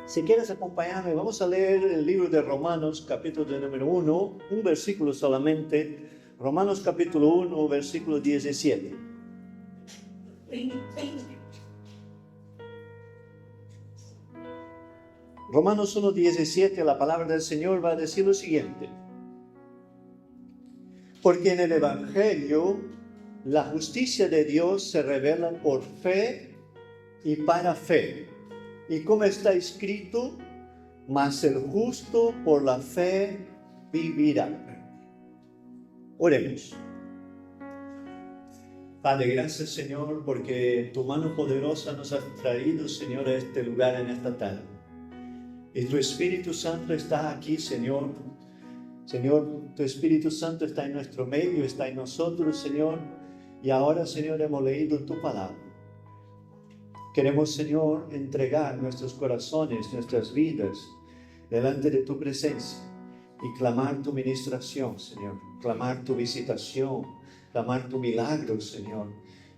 Si quieres acompañarme, vamos a leer el libro de Romanos, capítulo número 1, un versículo solamente. Romanos capítulo 1, versículo 17. Romanos 1, 17, la palabra del Señor va a decir lo siguiente. Porque en el Evangelio la justicia de Dios se revela por fe y para fe. Y como está escrito, mas el justo por la fe vivirá. Oremos. Padre, gracias Señor, porque tu mano poderosa nos ha traído, Señor, a este lugar en esta tarde. Y tu Espíritu Santo está aquí, Señor. Señor, tu Espíritu Santo está en nuestro medio, está en nosotros, Señor. Y ahora, Señor, hemos leído tu palabra. Queremos, Señor, entregar nuestros corazones, nuestras vidas, delante de tu presencia y clamar tu ministración, Señor. Clamar tu visitación, clamar tu milagro, Señor.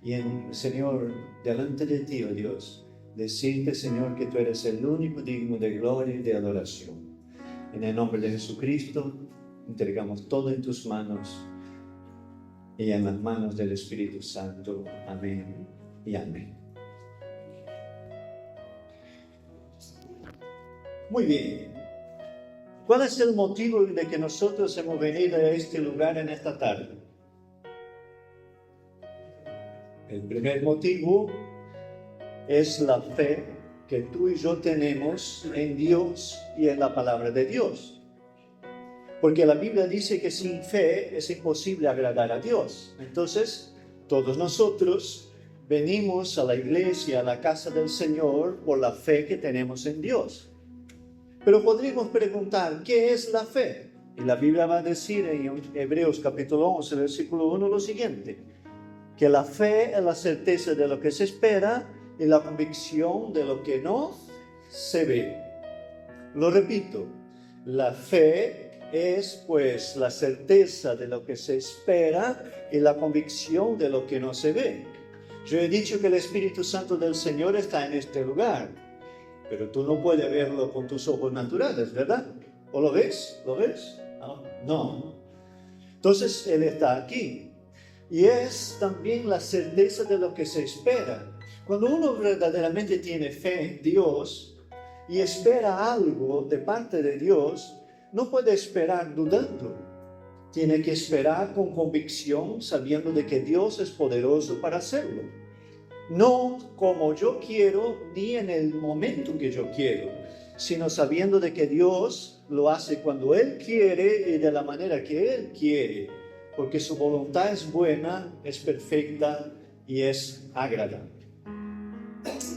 Y, Señor, delante de ti, oh Dios, decirte, Señor, que tú eres el único digno de gloria y de adoración. En el nombre de Jesucristo, entregamos todo en tus manos y en las manos del Espíritu Santo. Amén y amén. Muy bien. ¿Cuál es el motivo de que nosotros hemos venido a este lugar en esta tarde? El primer motivo es la fe que tú y yo tenemos en Dios y en la palabra de Dios. Porque la Biblia dice que sin fe es imposible agradar a Dios. Entonces, todos nosotros venimos a la iglesia, a la casa del Señor, por la fe que tenemos en Dios. Pero podríamos preguntar, ¿qué es la fe? Y la Biblia va a decir en Hebreos capítulo 11, versículo 1, lo siguiente. Que la fe es la certeza de lo que se espera y la convicción de lo que no se ve. Lo repito, la fe es pues la certeza de lo que se espera y la convicción de lo que no se ve. Yo he dicho que el Espíritu Santo del Señor está en este lugar. Pero tú no puedes verlo con tus ojos naturales, ¿verdad? ¿O lo ves? ¿Lo ves? No. Entonces, Él está aquí. Y es también la certeza de lo que se espera. Cuando uno verdaderamente tiene fe en Dios y espera algo de parte de Dios, no puede esperar dudando. Tiene que esperar con convicción, sabiendo de que Dios es poderoso para hacerlo. No como yo quiero, ni en el momento que yo quiero, sino sabiendo de que Dios lo hace cuando Él quiere y de la manera que Él quiere, porque su voluntad es buena, es perfecta y es agradable.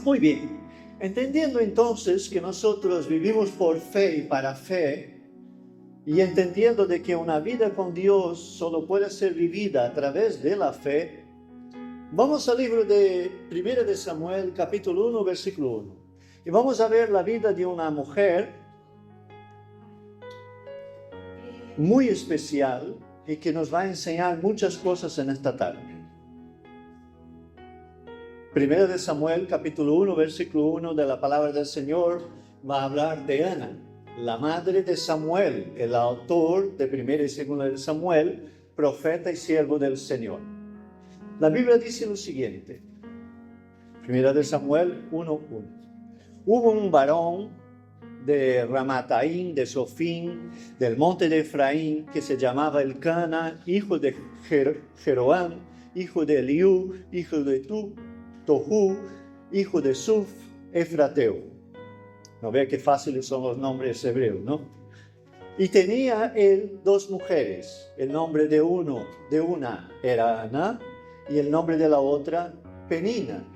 Muy bien, entendiendo entonces que nosotros vivimos por fe y para fe, y entendiendo de que una vida con Dios solo puede ser vivida a través de la fe, vamos al libro de 1 de Samuel, capítulo 1, versículo 1. Y vamos a ver la vida de una mujer muy especial y que nos va a enseñar muchas cosas en esta tarde. 1 de Samuel, capítulo 1, versículo 1 de la palabra del Señor va a hablar de Ana, la madre de Samuel, el autor de 1 y 2 de Samuel, profeta y siervo del Señor. La Biblia dice lo siguiente, 1 de Samuel 1:1. Hubo un varón de Ramataim, de Sofín, del monte de Efraín, que se llamaba Elcana, hijo de Jeroam, hijo de Eliú, hijo de Tohu, hijo de Suf, Efrateo. No vea qué fáciles son los nombres hebreos, ¿no? Y tenía él dos mujeres. El nombre de una era Ana, y el nombre de la otra, Penina.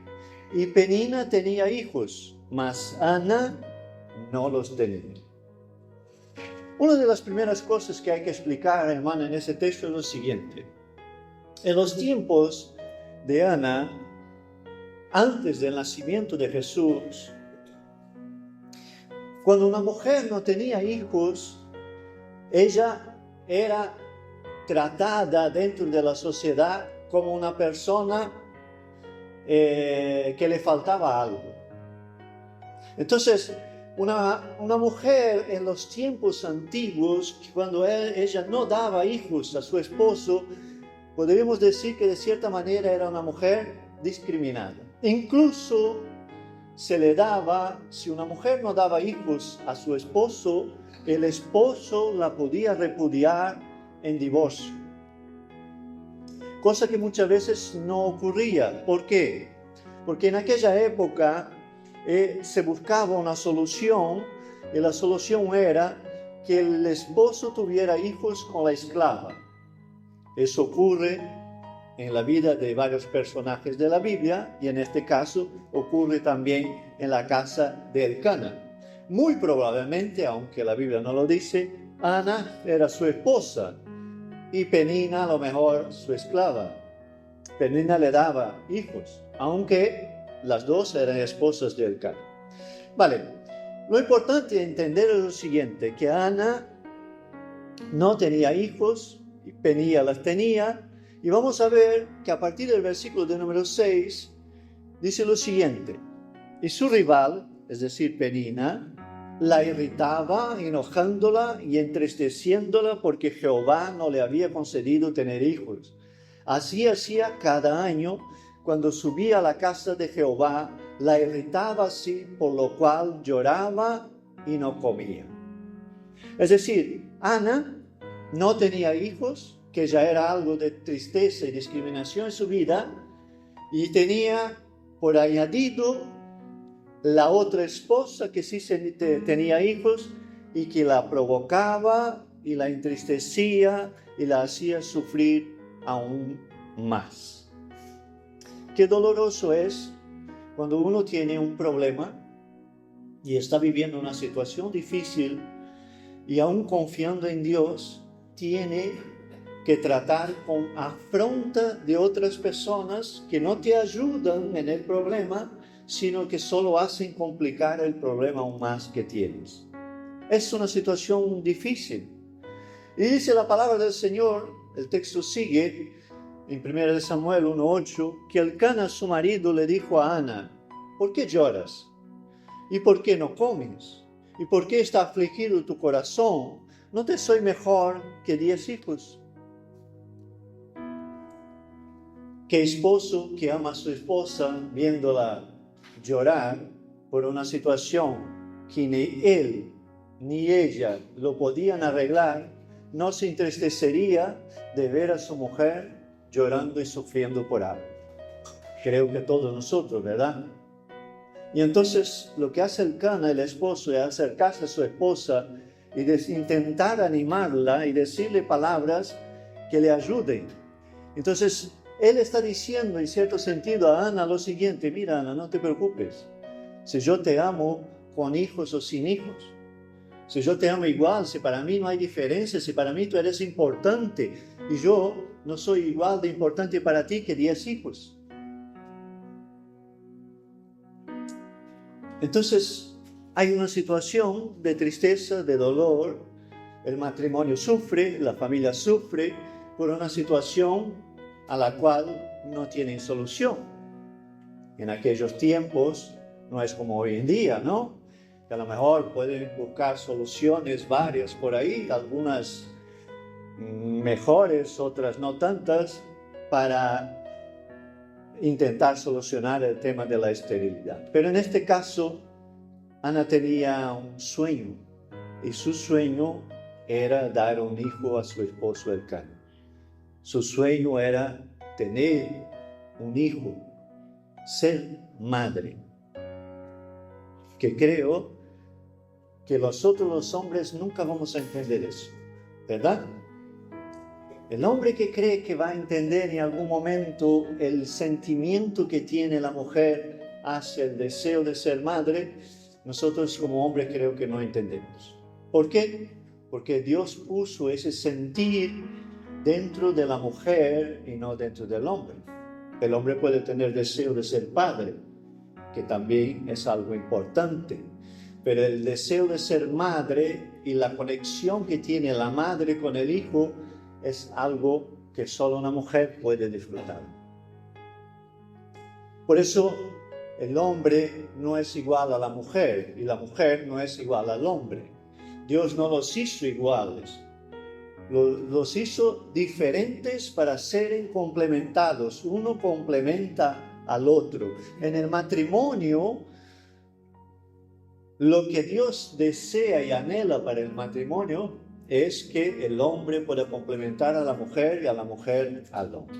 Y Penina tenía hijos, mas Ana no los tenía. Una de las primeras cosas que hay que explicar, hermano, en ese texto es lo siguiente. En los tiempos de Ana, antes del nacimiento de Jesús, cuando una mujer no tenía hijos, ella era tratada dentro de la sociedad como una persona que le faltaba algo. Entonces, Una mujer en los tiempos antiguos, cuando ella no daba hijos a su esposo, podríamos decir que de cierta manera era una mujer discriminada. Incluso se le daba, si una mujer no daba hijos a su esposo, el esposo la podía repudiar en divorcio. Cosa que muchas veces no ocurría. ¿Por qué? Porque en aquella época se buscaba una solución, y la solución era que el esposo tuviera hijos con la esclava. Eso ocurre en la vida de varios personajes de la Biblia, y en este caso ocurre también en la casa de Elcana. Muy probablemente, aunque la Biblia no lo dice, Ana era su esposa y Penina a lo mejor su esclava. Penina le daba hijos, aunque las dos eran esposas de Elcana. Vale, lo importante entender es lo siguiente, que Ana no tenía hijos, y Penina las tenía, y vamos a ver que a partir del versículo de número 6, dice lo siguiente: y su rival, es decir, Penina, la irritaba, enojándola y entristeciéndola porque Jehová no le había concedido tener hijos. Así hacía cada año. Cuando subía a la casa de Jehová, la irritaba así, por lo cual lloraba y no comía. Es decir, Ana no tenía hijos, que ya era algo de tristeza y discriminación en su vida, y tenía por añadido la otra esposa que sí tenía hijos y que la provocaba y la entristecía y la hacía sufrir aún más. Qué doloroso es cuando uno tiene un problema y está viviendo una situación difícil y aún confiando en Dios, tiene que tratar con afronta de otras personas que no te ayudan en el problema, sino que solo hacen complicar el problema aún más que tienes. Es una situación difícil. Y dice la palabra del Señor, el texto sigue, en 1 Samuel 1:8, que Elcana, su marido, le dijo a Ana: ¿por qué lloras? ¿Y por qué no comes? ¿Y por qué está afligido tu corazón? ¿No te soy mejor que 10 hijos? ¿Qué esposo que ama a su esposa viéndola llorar por una situación que ni él ni ella lo podían arreglar, no se entristecería de ver a su mujer llorando y sufriendo por algo? Creo que todos nosotros, ¿verdad? Y entonces lo que hace Elcana, el esposo, es acercarse a su esposa y intentar animarla y decirle palabras que le ayuden. Entonces él está diciendo en cierto sentido a Ana lo siguiente: mira, Ana, no te preocupes. Si yo te amo con hijos o sin hijos, si yo te amo igual, si para mí no hay diferencia, si para mí tú eres importante y yo no soy igual de importante para ti que 10 hijos. Entonces hay una situación de tristeza, de dolor. El matrimonio sufre, la familia sufre por una situación a la cual no tienen solución. En aquellos tiempos no es como hoy en día, ¿no? Que a lo mejor pueden buscar soluciones varias por ahí, algunas mejores, otras no tantas, para intentar solucionar el tema de la esterilidad. Pero en este caso, Ana tenía un sueño, y su sueño era dar un hijo a su esposo Elcana. Su sueño era tener un hijo, ser madre. Que creo que nosotros los hombres nunca vamos a entender eso, ¿verdad? El hombre que cree que va a entender en algún momento el sentimiento que tiene la mujer hacia el deseo de ser madre, nosotros como hombres creo que no entendemos. ¿Por qué? Porque Dios puso ese sentir dentro de la mujer y no dentro del hombre. El hombre puede tener deseo de ser padre, que también es algo importante, pero el deseo de ser madre y la conexión que tiene la madre con el hijo es algo que solo una mujer puede disfrutar. Por eso el hombre no es igual a la mujer y la mujer no es igual al hombre. Dios no los hizo iguales. Los hizo diferentes para ser complementados. Uno complementa al otro. En el matrimonio, lo que Dios desea y anhela para el matrimonio es que el hombre pueda complementar a la mujer y a la mujer al hombre.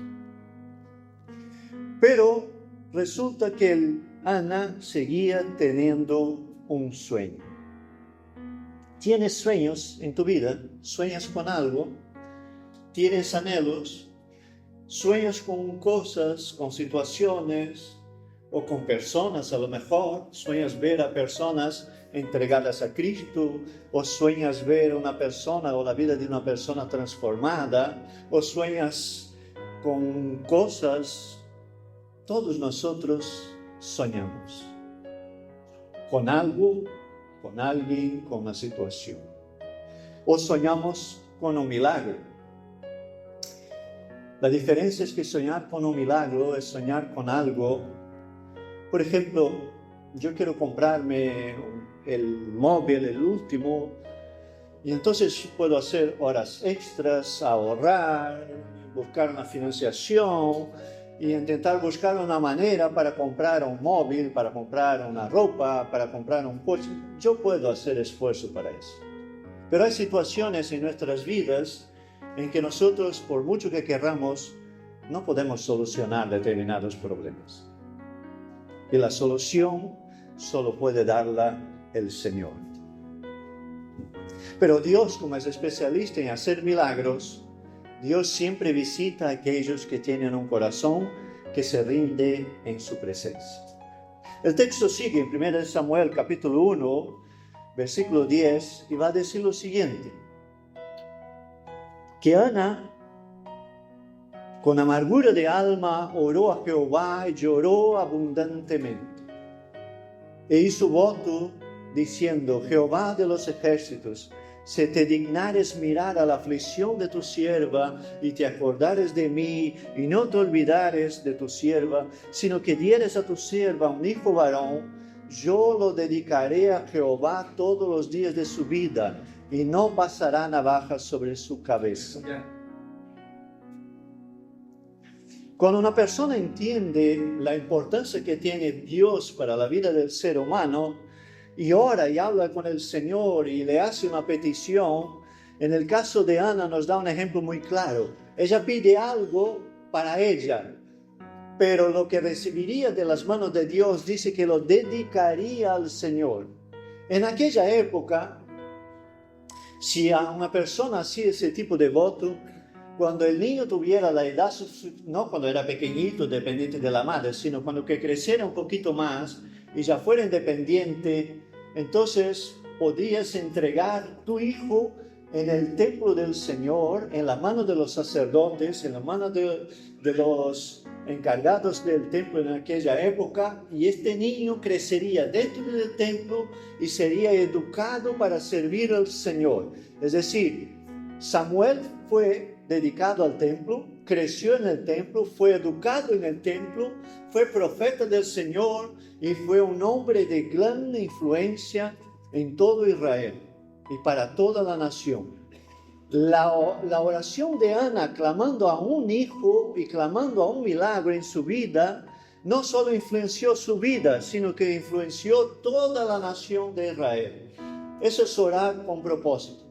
Pero resulta que Ana seguía teniendo un sueño. ¿Tienes sueños en tu vida? ¿Sueñas con algo? ¿Tienes anhelos? ¿Sueñas con cosas, con situaciones o con personas a lo mejor? ¿Sueñas ver a personas entregadas a Cristo? ¿O sueñas ver una persona o la vida de una persona transformada? ¿O sueñas con cosas? Todos nosotros soñamos con algo, con alguien, con una situación. O soñamos con un milagro. La diferencia es que soñar con un milagro es soñar con algo. Por ejemplo, yo quiero comprarme el móvil, el último, y entonces puedo hacer horas extras, ahorrar, buscar una financiación y intentar buscar una manera para comprar un móvil, para comprar una ropa, para comprar un coche. Yo puedo hacer esfuerzo para eso. Pero hay situaciones en nuestras vidas en que nosotros, por mucho que querramos, no podemos solucionar determinados problemas. Y la solución solo puede darla el Señor. Pero Dios, como es especialista en hacer milagros, Dios siempre visita a aquellos que tienen un corazón que se rinde en su presencia. El texto sigue en 1 Samuel capítulo 1, versículo 10, y va a decir lo siguiente: que Ana, con amargura de alma, oró a Jehová y lloró abundantemente. E hizo voto diciendo: Jehová de los ejércitos, si te dignares mirar a la aflicción de tu sierva y te acordares de mí y no te olvidares de tu sierva, sino que dieres a tu sierva un hijo varón, yo lo dedicaré a Jehová todos los días de su vida y no pasará navaja sobre su cabeza. Cuando una persona entiende la importancia que tiene Dios para la vida del ser humano, y ora y habla con el Señor y le hace una petición, en el caso de Ana nos da un ejemplo muy claro. Ella pide algo para ella, pero lo que recibiría de las manos de Dios dice que lo dedicaría al Señor. En aquella época, si a una persona hacía ese tipo de voto, cuando el niño tuviera la edad, no cuando era pequeñito, dependiente de la madre, sino cuando que creciera un poquito más y ya fuera independiente, entonces podías entregar tu hijo en el templo del Señor, en la mano de los sacerdotes, en la mano de los encargados del templo en aquella época, y este niño crecería dentro del templo y sería educado para servir al Señor. Es decir, Samuel fue dedicado al templo, creció en el templo, fue educado en el templo, fue profeta del Señor y fue un hombre de gran influencia en todo Israel y para toda la nación. La oración de Ana clamando a un hijo y clamando a un milagro en su vida no solo influenció su vida, sino que influenció toda la nación de Israel. Eso es orar con propósito.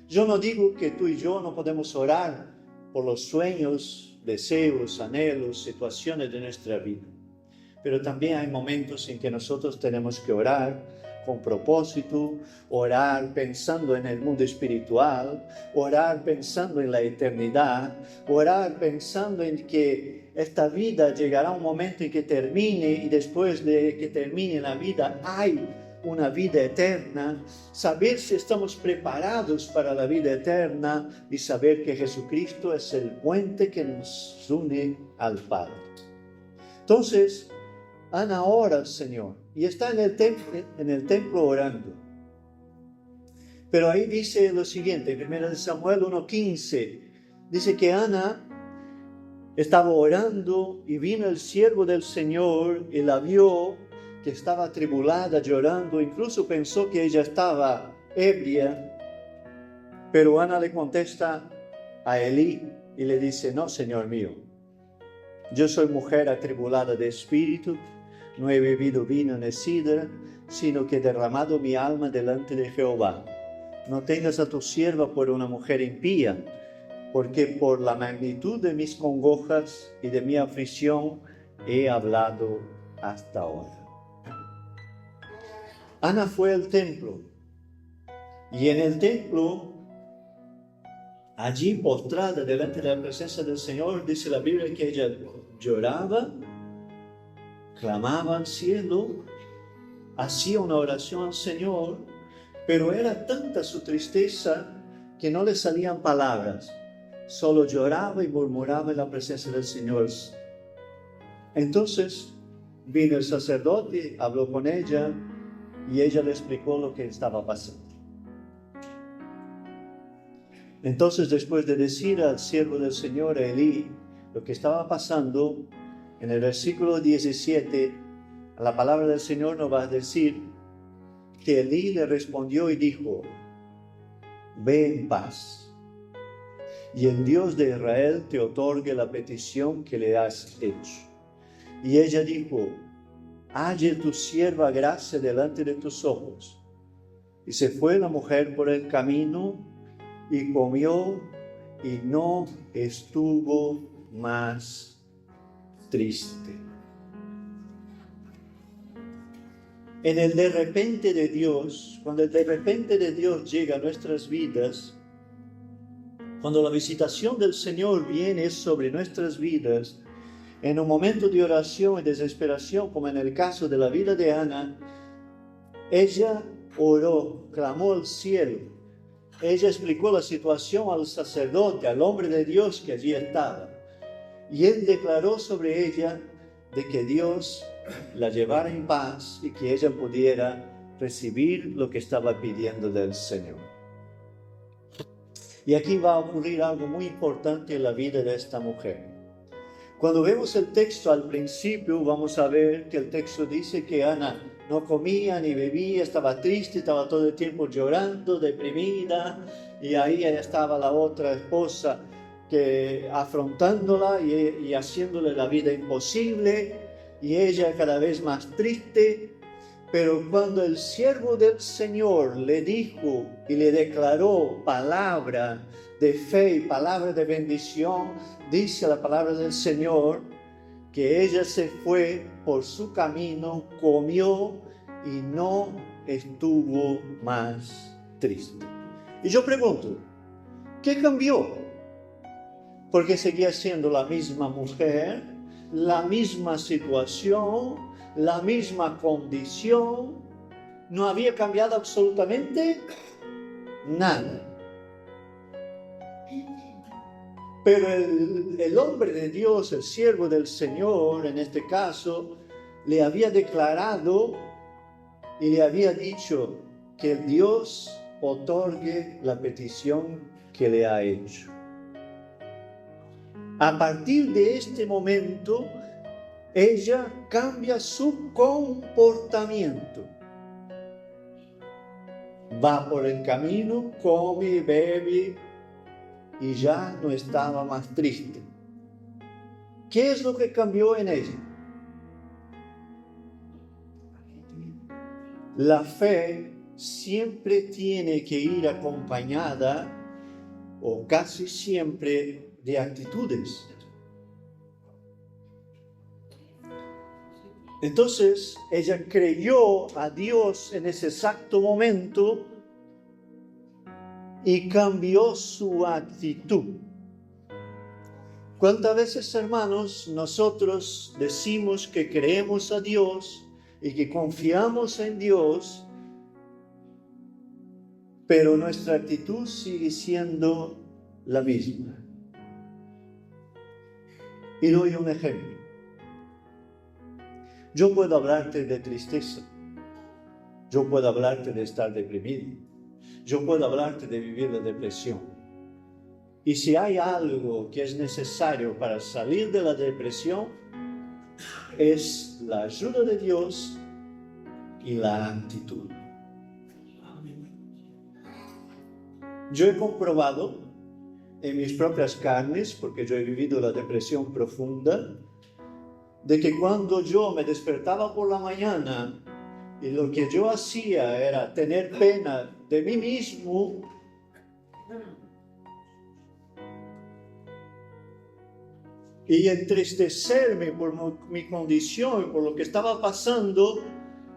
Yo no digo que tú y yo no podemos orar por los sueños, deseos, anhelos, situaciones de nuestra vida. Pero también hay momentos en que nosotros tenemos que orar con propósito, orar pensando en el mundo espiritual, orar pensando en la eternidad, orar pensando en que esta vida llegará un momento en que termine y después de que termine la vida hay una vida eterna, saber si estamos preparados para la vida eterna y saber que Jesucristo es el puente que nos une al Padre. Entonces, Ana ora al Señor y está en el templo orando. Pero ahí dice lo siguiente, 1 Samuel 1:15, dice que Ana estaba orando y vino el siervo del Señor y la vio que estaba atribulada, llorando, incluso pensó que ella estaba ebria. Pero Ana le contesta a Elí y le dice: no, Señor mío, yo soy mujer atribulada de espíritu, no he bebido vino ni sidra, sino que he derramado mi alma delante de Jehová. No tengas a tu sierva por una mujer impía, porque por la magnitud de mis congojas y de mi aflicción he hablado hasta ahora. Ana fue al templo, y en el templo, allí postrada delante de la presencia del Señor, dice la Biblia que ella lloraba, clamaba al cielo, hacía una oración al Señor, pero era tanta su tristeza que no le salían palabras, solo lloraba y murmuraba en la presencia del Señor. Entonces vino el sacerdote, habló con ella y ella le explicó lo que estaba pasando. Entonces, después de decir al siervo del Señor, a Elí, lo que estaba pasando, en el versículo 17, la palabra del Señor nos va a decir que Elí le respondió y dijo: ve en paz, y el Dios de Israel te otorgue la petición que le has hecho. Y ella dijo: halle tu sierva gracia delante de tus ojos. Y se fue la mujer por el camino y comió y no estuvo más triste. En el de repente de Dios, cuando el de repente de Dios llega a nuestras vidas, cuando la visitación del Señor viene sobre nuestras vidas, en un momento de oración y desesperación, como en el caso de la vida de Ana, ella oró, clamó al cielo. Ella explicó la situación al sacerdote, al hombre de Dios que allí estaba. Y él declaró sobre ella de que Dios la llevara en paz y que ella pudiera recibir lo que estaba pidiendo del Señor. Y aquí va a ocurrir algo muy importante en la vida de esta mujer. Cuando vemos el texto al principio, vamos a ver que el texto dice que Ana no comía ni bebía, estaba triste, estaba todo el tiempo llorando, deprimida, y ahí estaba la otra esposa que afrontándola y haciéndole la vida imposible, y ella cada vez más triste. Pero cuando el siervo del Señor le dijo y le declaró palabra de fe y palabra de bendición, dice la palabra del Señor que ella se fue por su camino, comió y no estuvo más triste. Y yo pregunto, ¿qué cambió? Porque seguía siendo la misma mujer, la misma situación, la misma condición, no había cambiado absolutamente nada. Pero el hombre de Dios, el siervo del Señor, en este caso, le había declarado y le había dicho que Dios otorgue la petición que le ha hecho. A partir de este momento, ella cambia su comportamiento. Va por el camino, come, bebe y ya no estaba más triste. ¿Qué es lo que cambió en ella? La fe siempre tiene que ir acompañada, o casi siempre, de actitudes. Entonces, ella creyó a Dios en ese exacto momento y cambió su actitud. ¿Cuántas veces, hermanos, nosotros decimos que creemos a Dios y que confiamos en Dios, pero nuestra actitud sigue siendo la misma? Y doy un ejemplo. Yo puedo hablarte de tristeza, yo puedo hablarte de estar deprimido, yo puedo hablarte de vivir la depresión, Y si hay algo que es necesario para salir de la depresión, es la ayuda de Dios y la actitud. Yo he comprobado en mis propias carnes, porque yo he vivido la depresión profunda, de que cuando yo me despertaba por la mañana y lo que yo hacía era tener pena de mí mismo, y entristecerme por mi condición y por lo que estaba pasando,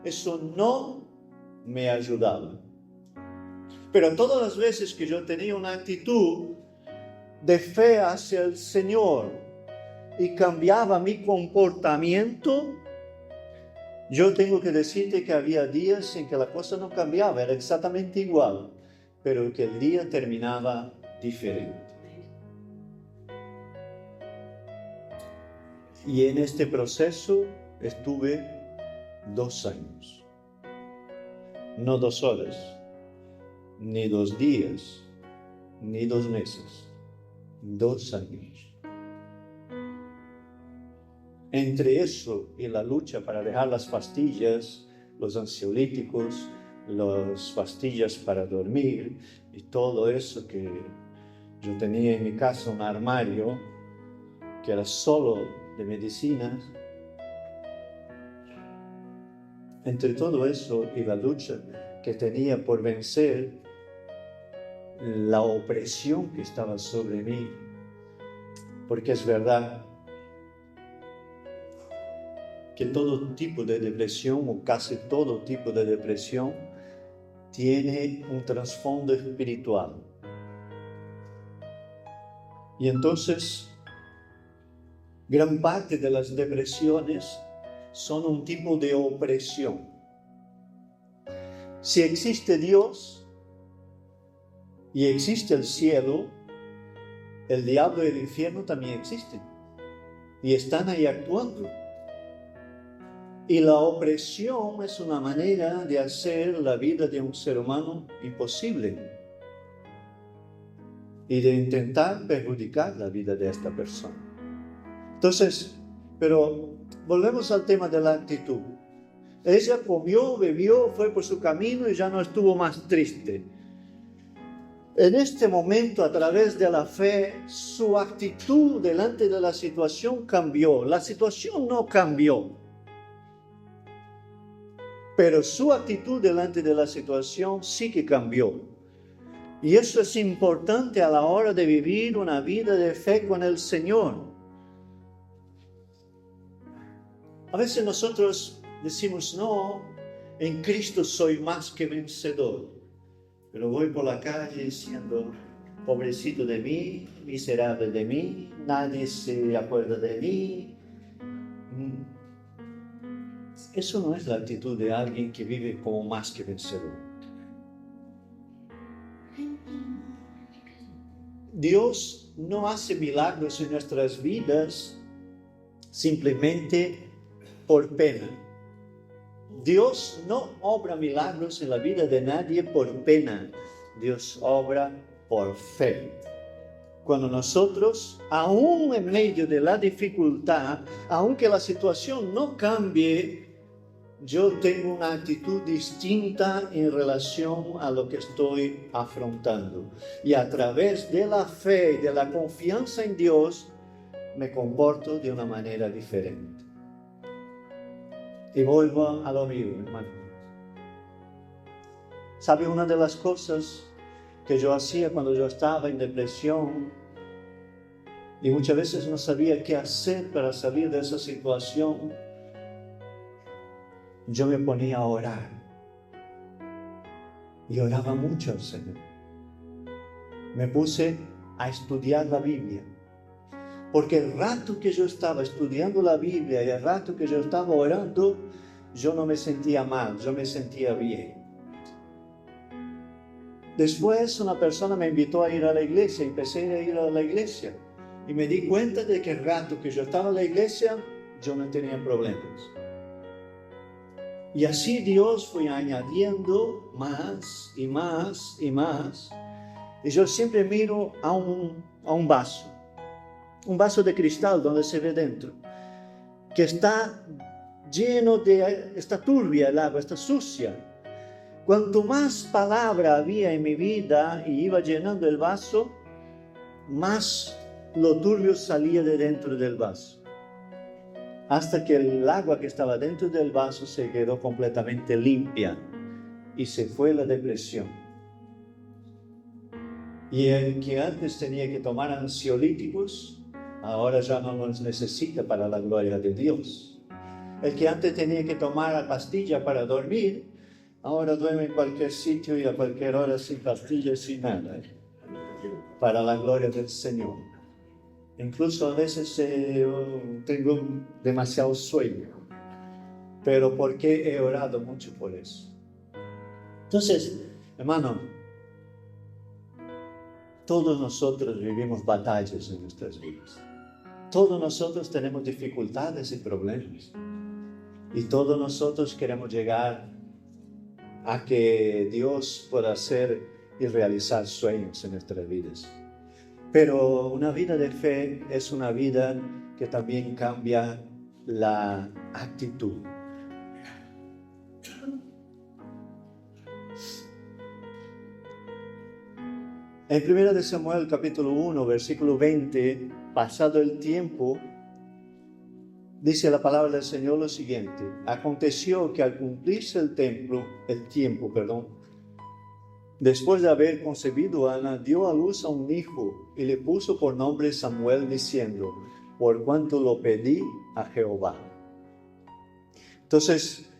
eso no me ayudaba. Pero todas las veces que yo tenía una actitud de fe hacia el Señor y cambiaba mi comportamiento, yo tengo que decirte que había días en que la cosa no cambiaba, era exactamente igual, pero que el día terminaba diferente. Y en este proceso estuve 2 años, no 2 horas, ni 2 días, ni 2 meses, 2 años. Entre eso y la lucha para dejar las pastillas, los ansiolíticos, las pastillas para dormir y todo eso que yo tenía en mi casa, un armario que era solo de medicinas. Entre todo eso y la lucha que tenía por vencer la opresión que estaba sobre mí, porque es verdad que todo tipo de depresión, o casi todo tipo de depresión, tiene un trasfondo espiritual. Y entonces, gran parte de las depresiones son un tipo de opresión. Si existe Dios y existe el cielo, el diablo y el infierno también existen y están ahí actuando. Y la opresión es una manera de hacer la vida de un ser humano imposible y de intentar perjudicar la vida de esta persona. Entonces, pero volvemos al tema de la actitud. Ella comió, bebió, fue por su camino y ya no estuvo más triste. En este momento, a través de la fe, su actitud delante de la situación cambió. La situación no cambió, pero su actitud delante de la situación sí que cambió. Y eso es importante a la hora de vivir una vida de fe con el Señor. A veces nosotros decimos, no, en Cristo soy más que vencedor. Pero voy por la calle diciendo, pobrecito de mí, miserable de mí, nadie se acuerda de mí. Eso no es la actitud de alguien que vive como más que vencedor. Dios no hace milagros en nuestras vidas simplemente por pena. Dios no obra milagros en la vida de nadie por pena. Dios obra por fe. Cuando nosotros, aún en medio de la dificultad, aunque la situación no cambie, yo tengo una actitud distinta en relación a lo que estoy afrontando. Y a través de la fe y de la confianza en Dios, me comporto de una manera diferente. Y vuelvo a lo mío, hermano. ¿Sabe una de las cosas que yo hacía cuando yo estaba en depresión? Y muchas veces no sabía qué hacer para salir de esa situación. Yo me ponía a orar. Y oraba mucho al Señor. Me puse a estudiar la Biblia. Porque el rato que yo estaba estudiando la Biblia y el rato que yo estaba orando, yo no me sentía mal, yo me sentía bien. Después una persona me invitó a ir a la iglesia, empecé a ir a la iglesia y me di cuenta de que el rato que yo estaba en la iglesia, yo no tenía problemas. Y así Dios fue añadiendo más y más y más. Y yo siempre miro a un a un vaso de cristal donde se ve dentro, que está está turbia el agua, está sucia. Cuanto más palabra había en mi vida y iba llenando el vaso, más lo turbio salía de dentro del vaso. Hasta que el agua que estaba dentro del vaso se quedó completamente limpia y se fue la depresión. Y el que antes tenía que tomar ansiolíticos, ahora ya no los necesita para la gloria de Dios. El que antes tenía que tomar la pastilla para dormir, ahora duerme en cualquier sitio y a cualquier hora sin pastilla y sin nada, para la gloria del Señor. Incluso a veces tengo demasiado sueño, pero porque he orado mucho por eso. Entonces, hermano, todos nosotros vivimos batallas en nuestras vidas. Todos nosotros tenemos dificultades y problemas. Y todos nosotros queremos llegar a que Dios pueda hacer y realizar sueños en nuestras vidas. Pero una vida de fe es una vida que también cambia la actitud. En 1 Samuel capítulo 1, versículo 20, pasado el tiempo, dice la palabra del Señor lo siguiente: aconteció que al cumplirse el tiempo, después de haber concebido Ana, dio a luz a un hijo y le puso por nombre Samuel, diciendo: por cuanto lo pedí a Jehová. Entonces,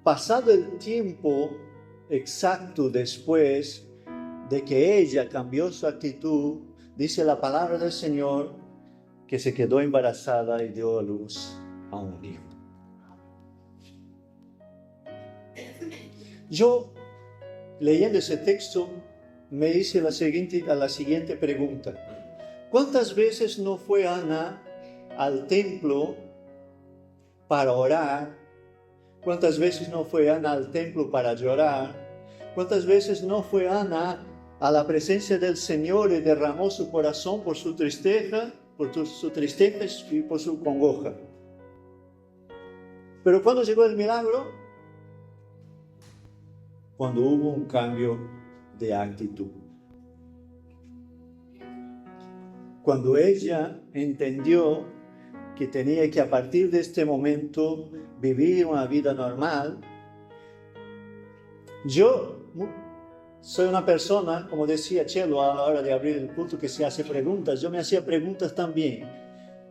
pasado el tiempo exacto después de que ella cambió su actitud, dice la palabra del Señor que se quedó embarazada y dio a luz a un hijo. Yo, leyendo ese texto, me hice la siguiente pregunta: ¿cuántas veces no fue Ana al templo para orar? ¿Cuántas veces no fue Ana al templo para llorar? ¿Cuántas veces no fue Ana a la presencia del Señor y derramó su corazón por su tristeza y por su congoja? Pero ¿cuándo llegó el milagro? Cuando hubo un cambio de actitud. Cuando ella entendió que tenía que a partir de este momento vivir una vida normal. Yo soy una persona, como decía Chelo a la hora de abrir el culto, que se hace preguntas. Yo me hacía preguntas también.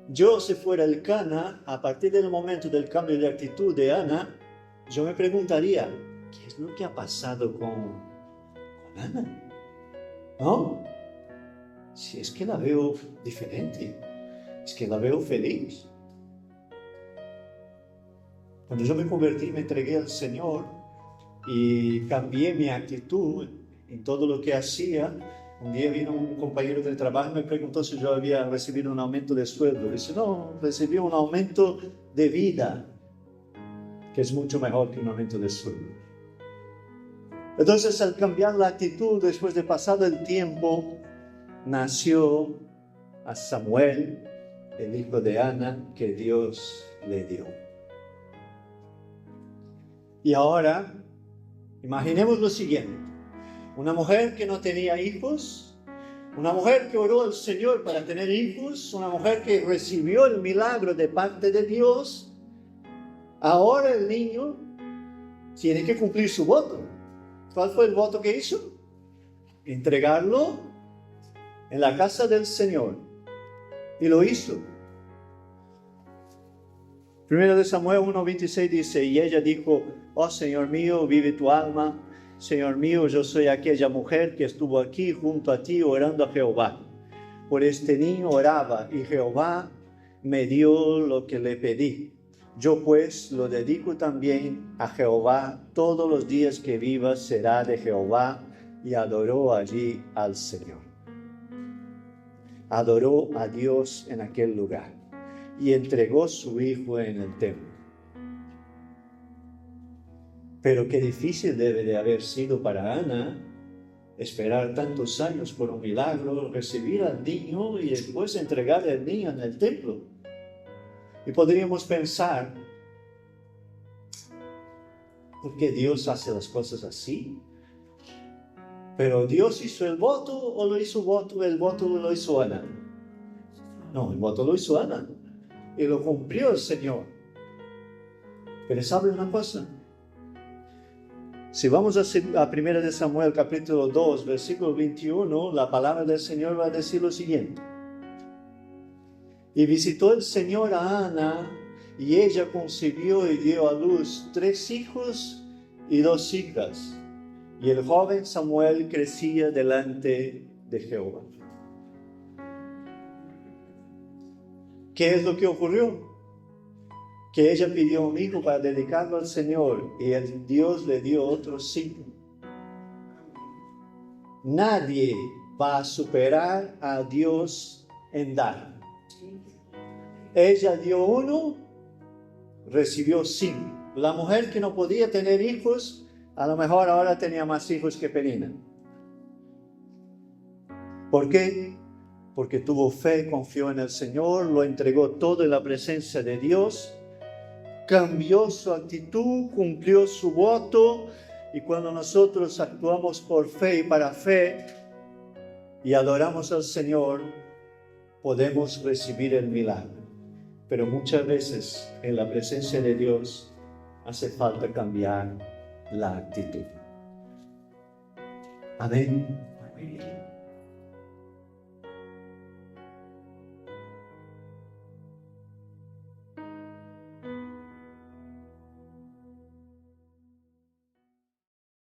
Yo, si fuera el Cana, a partir del momento del cambio de actitud de Ana, yo me preguntaría: ¿qué es lo que ha pasado con Ana? ¿No? Si es que la veo diferente, es que la veo feliz. Cuando yo me convertí, me entregué al Señor y cambié mi actitud en todo lo que hacía. Un día vino un compañero de trabajo y me preguntó si yo había recibido un aumento de sueldo. Dice: no, recibí un aumento de vida, que es mucho mejor que un aumento de sueldo. Entonces, al cambiar la actitud, después de pasado el tiempo, nació a Samuel, el hijo de Ana, que Dios le dio. Y ahora, imaginemos lo siguiente: una mujer que no tenía hijos, una mujer que oró al Señor para tener hijos, una mujer que recibió el milagro de parte de Dios. Ahora el niño tiene que cumplir su voto. ¿Cuál fue el voto que hizo? Entregarlo en la casa del Señor. Y lo hizo. 1 Samuel 1:26 dice: y ella dijo: oh Señor mío, vive tu alma. Señor mío, yo soy aquella mujer que estuvo aquí junto a ti orando a Jehová. Por este niño oraba y Jehová me dio lo que le pedí. Yo pues lo dedico también a Jehová. Todos los días que viva será de Jehová. Y adoró allí al Señor. Adoró a Dios en aquel lugar y entregó su hijo en el templo. Pero qué difícil debe de haber sido para Ana esperar tantos años por un milagro, recibir al niño y después entregarle al niño en el templo. Y podríamos pensar, ¿por qué Dios hace las cosas así? ¿Pero Dios hizo el voto o lo hizo el voto lo hizo Ana? No, el voto lo hizo Ana y lo cumplió el Señor. Pero ¿sabe una cosa? Si vamos a 1 de Samuel capítulo 2, versículo 21, la palabra del Señor va a decir lo siguiente. Y visitó el Señor a Ana, y ella concibió y dio a luz 3 hijos y 2 hijas. Y el joven Samuel crecía delante de Jehová. ¿Qué es lo que ocurrió? Que ella pidió un hijo para dedicarlo al Señor y el Dios le dio otros 5. Nadie va a superar a Dios en dar. Ella dio 1, recibió 5. La mujer que no podía tener hijos, a lo mejor ahora tenía más hijos que Penina. ¿Por qué? Porque tuvo fe, confió en el Señor, lo entregó todo en la presencia de Dios, cambió su actitud, cumplió su voto, y cuando nosotros actuamos por fe y para fe y adoramos al Señor, podemos recibir el milagro. Pero muchas veces en la presencia de Dios hace falta cambiar la actitud. Amén.